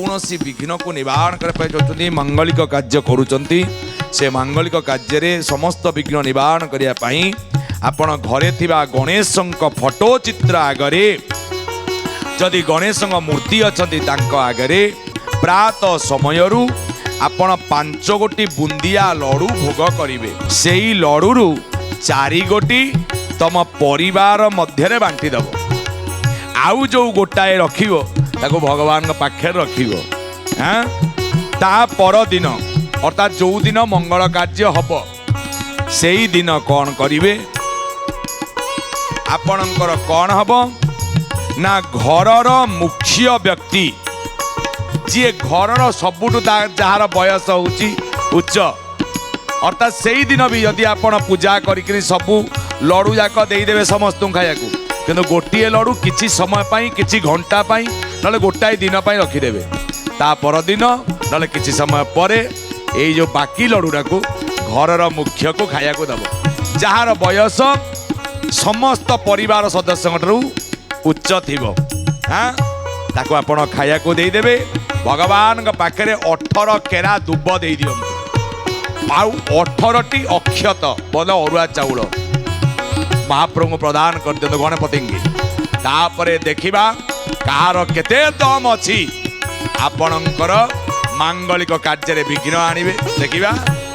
कौनसी विघ्न को निवारण कर मांगलिक कार्य करुचंती से मांगलिक कार्य समस्त विघ्न निवारण करने आपण घरे थिबा गणेश फोटो चित्र आगरे जदि गणेश मूर्ति अच्छी आगरे प्रात समयरू आपण 5 गोटी बुंदिया लडू भोग करिवे से लडू 4 गोटी तम परिवार मध्य बांटी दब आउ जो गोटाए रखिबो ताको भगवान पाखे रखिबो हाँ ता पर दिन अर्थात जो दिन मंगल कार्य हब से दिन कौन करिवे आपणकर कौन हब ना घरर मुख्य व्यक्ति जी घरर सबुठु जार बयस होची उच्च अर्थात से दिन भी यदि आपण पूजा करी सबू लडू जाक देदेवे समस्त खाया किंतु गोटे लडू किछि समय पाई किछि घंटा पाई नले गोटाए दिन पाई रखिदेवे ता पर दिन नले किछि समय परे एई जो बाकी लडूरा को घरर मुख्य को खाया को दब जार बयस समस्त परिवार सदस्य उच्च थिबो हाँ ताको आपण खाया को देदेवे भगवान पाखे 18 केरा दुब दे दियो आउ 18टी अक्षत बोल अरुआ चाउल महाप्रभु प्रदान कर दियो गणपति तापरे देखिबा कहार केते दम अछि आपणकर मांगलिक कार्य विघ्न आनिबे देखिबा।